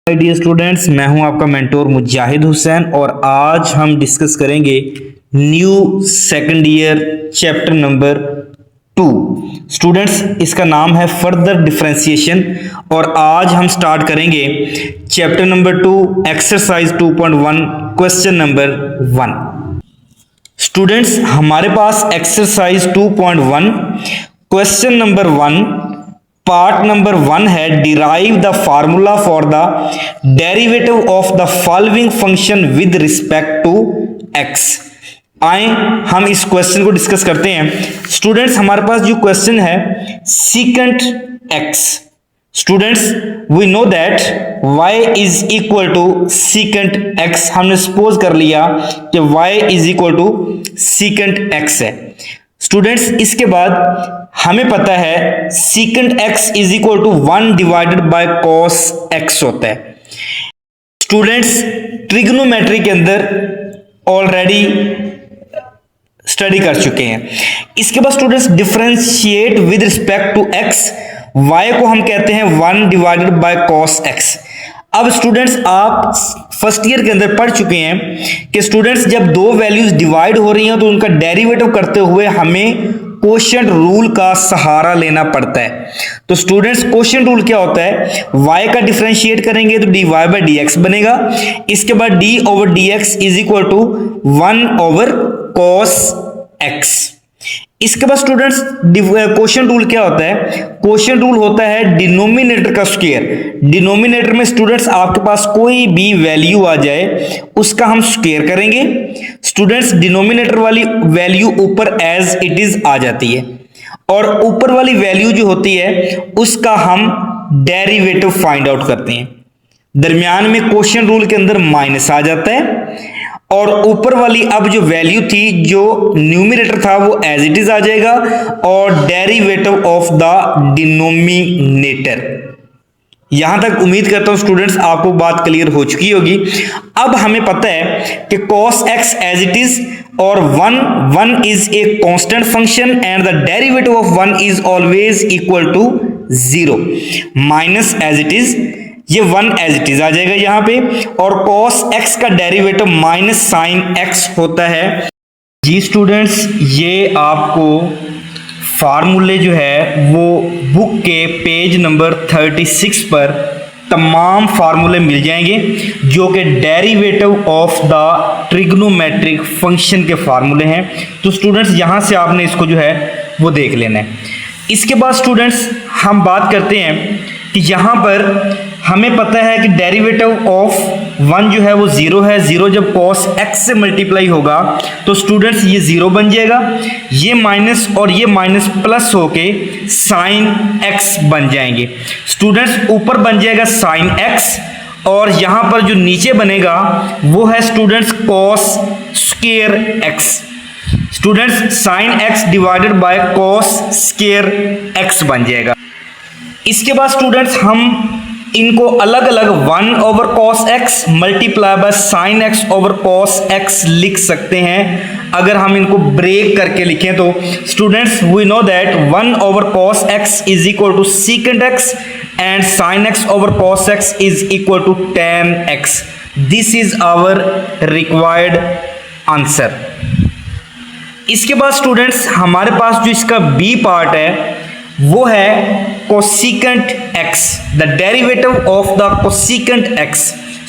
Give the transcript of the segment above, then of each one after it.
Dear students, मैं हूं आपका मेंटोर मुजाहिद हुसैन और आज हम डिस्कस करेंगे new second year chapter number 2। Students, इसका नाम है फर्दर डिफरेंशिएशन और आज हम स्टार्ट करेंगे chapter number 2 exercise 2.1 question number 1। Students, हमारे पास exercise 2.1 question number 1 part number 1 है derive the formula for the derivative of the following function with respect to X. आए हम इस क्वेश्चन को डिस्कस करते हैं। स्टूडेंट्स, हमारे पास जो क्वेश्चन है secant x. Students, we know that y is equal to secant x. हमने सपोज कर लिया कि y is equal to secant x है। स्टूडेंट्स, इसके बाद हमें पता है secant x is equal to 1 divided by cos x होता है। स्टूडेंट्स, ट्रिग्नोमेट्री के अंदर ऑलरेडी स्टडी कर चुके हैं। इसके बाद students differentiate with respect to x, y को हम कहते हैं 1 डिवाइडेड बाय कॉस एक्स। अब स्टूडेंट्स, आप फर्स्ट ईयर के अंदर पढ़ चुके हैं कि स्टूडेंट्स जब दो वैल्यूज डिवाइड हो रही हैं तो उनका डेरिवेटिव करते हुए हमें कोशेंट रूल का सहारा लेना पड़ता है। तो स्टूडेंट्स, कोशेंट रूल क्या होता है? y का डिफरेंशिएट करेंगे तो dy बाई डी एक्स बनेगा। इसके बाद d over d x is equal to 1 over cos x। इसके बाद स्टूडेंट्स कोशेंट रूल क्या होता है? कोशेंट रूल होता है डिनोमिनेटर का स्क्वायर। डिनोमिनेटर में स्टूडेंट्स आपके पास कोई भी वैल्यू आ जाए उसका हम स्क्वायर करेंगे। स्टूडेंट्स, डिनोमिनेटर वाली वैल्यू ऊपर एज इट इज आ जाती है और ऊपर वाली वैल्यू जो होती है उसका हम डेरिवेटिव फाइंड आउट करते हैं। दरमियान में कोशेंट रूल के अंदर माइनस आ जाता है और ऊपर वाली अब जो वैल्यू थी जो न्यूमरेटर था वो एज इट इज आ जाएगा और डेरिवेटिव ऑफ द डिनोमिनेटर। यहां तक उम्मीद करता हूं स्टूडेंट्स आपको बात क्लियर हो चुकी होगी। अब हमें पता है कि cos x as it is और 1 is a constant function and the derivative of 1 is always equal to 0। Minus as it is, ये 1 एज इट इज आ जाएगा यहां पे और cos x का डेरिवेटिव माइनस साइन x होता है। जी स्टूडेंट्स, ये आपको फार्मूले जो है वो बुक के पेज नंबर 36 पर तमाम फार्मूले मिल जाएंगे जो कि derivative of the trigonometric function के फार्मूले हैं। तो स्टूडेंट्स, यहां से आपने इसको जो है वो देख लेना है। इसके बाद स्टूडेंट्स हम बात करते हैं कि यहां पर हमें पता है कि डेरिवेटिव ऑफ 1 जो है वो 0 है। 0 जब cos x से मल्टीप्लाई होगा तो स्टूडेंट्स ये 0 बन जाएगा। ये माइनस और ये माइनस प्लस होके साइन x बन जाएंगे। स्टूडेंट्स, ऊपर बन जाएगा साइन x और यहां पर जो नीचे बनेगा वो है students cos square x। Students, sine x divided by cos square x बन जाएगा। इसके बाद स्टूडेंट्स हम इनको अलग अलग 1 over cos x multiply by sine x over cos x लिख सकते हैं। अगर हम इनको ब्रेक करके लिखें तो students we know that 1 over cos x is equal to secant x and sine x over cos x is equal to tan x। This is our required answer. इसके बाद स्टूडेंट्स हमारे पास जो इसका बी पार्ट है वो है cosecant x, the derivative of the cosecant x।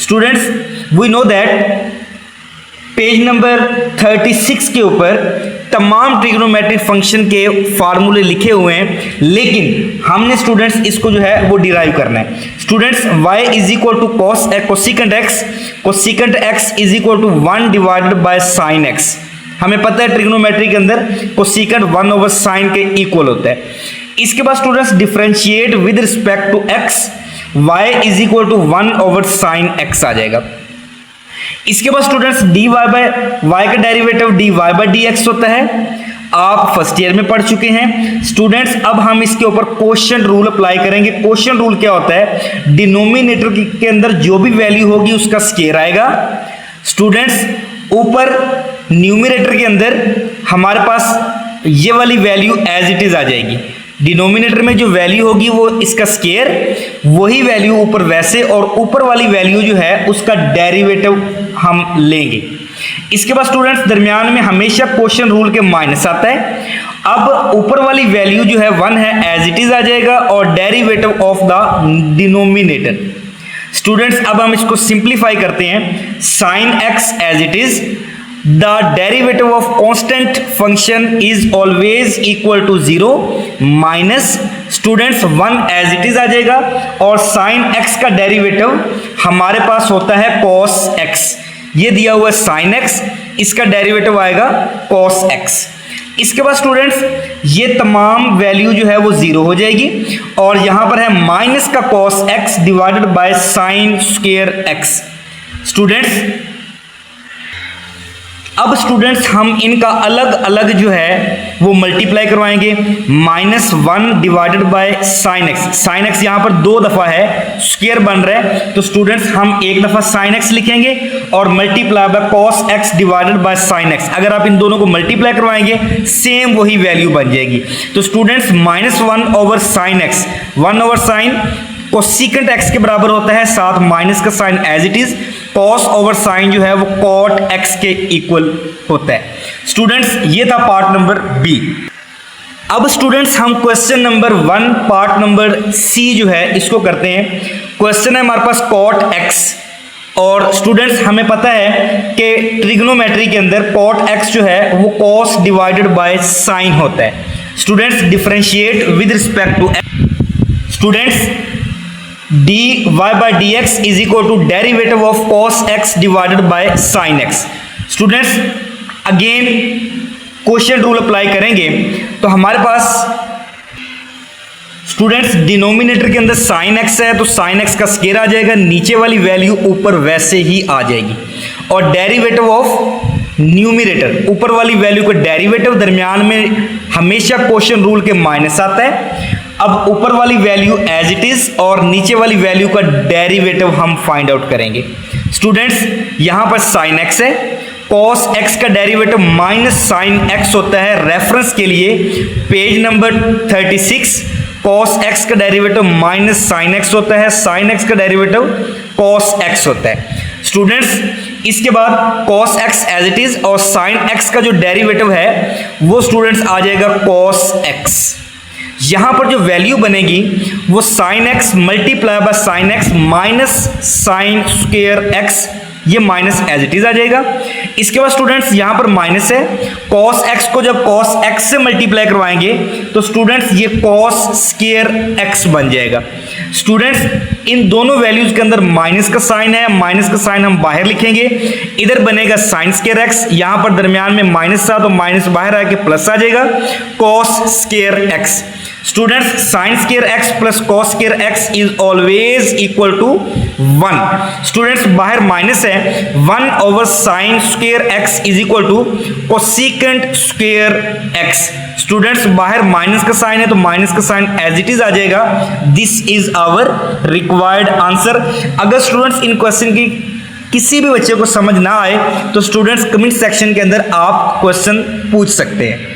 Students, we know that page number 36 के ऊपर तमाम ट्रिग्नोमेट्रिक फंक्शन के फार्मूले लिखे हुए हैं, लेकिन हमने स्टूडेंट्स इसको जो है वो डिराइव करना है। Students, y is equal to cosecant x, cosecant x is equal to 1 divided by sine x। हमें पता है ट्रिग्नोमेट्री के अंदर कोसिकेंट 1 ओवर साइन के इक्वल होता है। इसके बाद students differentiate with respect to x, y is equal to 1 over sine x आ जाएगा। इसके बाद स्टूडेंट्स dy बाय y का डेरिवेटिव dy बाय dx होता है। आप फर्स्ट ईयर में पढ़ चुके हैं। स्टूडेंट्स, अब हम इसके ऊपर कोशेंट रूल अप्लाई करेंगे। कोशेंट रूल क्या होता है? डिनोमिनेटर के अंदर जो भी वैल्यू होगी उसका स्क्वायर आएगा। स्टूडेंट्स, ऊपर न्यूमरेटर के अंदर हमारे पास ये वाली वैल्यू एज इट इज आ जाएगी। डिनोमिनेटर में जो वैल्यू होगी वो इसका स्केयर, वही वैल्यू ऊपर वैसे, और ऊपर वाली वैल्यू जो है उसका डेरिवेटिव हम लेंगे। इसके बाद स्टूडेंट्स दरमियान में हमेशा क्वेश्चन रूल के माइनस आता है। अब ऊपर वाली वैल्यू जो है 1 है एज इट इज आ जाएगा और derivative of the denominator. Students अब हम इसको सिंप्लीफाई करते हैं। Sine X as it is, the derivative of constant function is always equal to 0 minus students 1 as it is आ जाएगा, और साइन एक्स का डेरिवेटिव हमारे पास होता है कॉस एक्स। ये दिया हुआ है साइन एक्स, इसका डेरिवेटिव आएगा कॉस एक्स। इसके बाद स्टूडेंट्स ये तमाम वैल्यू जो है वो 0 हो जाएगी, और यहां पर है माइनस का cos x divided by sign square x. Students अब स्टूडेंट्स हम इनका अलग अलग जो है वो मल्टीप्लाई करवाएंगे। -1 divided by sine x, sine x यहाँ पर 2 दफा है, स्क्वायर बन रहा है, तो स्टूडेंट्स हम एक दफा साइन एक्स लिखेंगे और multiply by cos x divided by sine x. अगर आप इन दोनों को मल्टीप्लाई करवाएंगे सेम वही वैल्यू बन जाएगी। तो students -1 over sine x, 1 over sine cosecant x के बराबर होता है, साथ माइनस का sign as it is, cos over sine जो है वो कॉट एक्स के इक्वल होता है। स्टूडेंट्स ये था पार्ट नंबर बी। अब स्टूडेंट्स हम question number 1 part number C जो है इसको करते हैं। क्वेश्चन है हमारे पास कॉट एक्स, और स्टूडेंट्स हमें पता है कि ट्रिग्नोमेट्री के अंदर कॉट एक्स जो है वो कॉस डिवाइडेड बाय साइन होता है। Students differentiate with respect to x. Students dy by dx is equal to derivative of cos x divided by sin x। Students again question rule apply करेंगे तो हमारे पास students denominator के अंदर sin x है, तो sin x का square आ जाएगा, नीचे वाली वैल्यू ऊपर वैसे ही आ जाएगी, और डेरिवेटिव ऑफ न्यूमिनेटर, ऊपर वाली वैल्यू का डेरिवेटिव दरमियान में हमेशा क्वेश्चन रूल के माइनस आता है। अब ऊपर वाली वैल्यू एज इट इज और नीचे वाली वैल्यू का डेरिवेटिव हम फाइंड आउट करेंगे। स्टूडेंट्स यहां पर साइन एक्स है, कॉस एक्स का डेरिवेटिव माइनस साइन एक्स होता है। रेफरेंस के लिए पेज नंबर 36, कॉस एक्स का डेरिवेटिव माइनस साइन एक्स होता है, साइन एक्स का डेरिवेटिव कॉस एक्स होता है। स्टूडेंट्स इसके बाद cos x as it is और साइन एक्स का जो डेरिवेटिव है वो स्टूडेंट्स आ जाएगा कॉस एक्स। यहां पर जो वैल्यू बनेगी वो sine x multiply by sine x minus sign square x, ये माइनस एज इट इज आ जाएगा। इसके बाद स्टूडेंट्स यहां पर माइनस है, कॉस एक्स को जब कॉस एक्स से मल्टीप्लाई करवाएंगे तो स्टूडेंट्स ये कॉस स्क्वायर एक्स बन जाएगा। स्टूडेंट्स इन दोनों वैल्यूज के अंदर माइनस का साइन है, माइनस का साइन हम बाहर लिखेंगे, इधर बनेगा साइन स्क्वायर एक्स, यहां पर दरमियान में माइनस था तो माइनस बाहर आके प्लस आ जाएगा, cos square x. Students sine square x plus cos square x is always equal to 1। Students बाहर माइनस है, 1 over sine square x is equal to cosecant square x. Students बाहर minus का sign है तो minus का sign as it is आ जाएगा। This is our required answer. अगर स्टूडेंट्स इन क्वेश्चन की किसी भी बच्चे को समझ ना आए तो स्टूडेंट्स कमेंट सेक्शन के अंदर आप क्वेश्चन पूछ सकते हैं।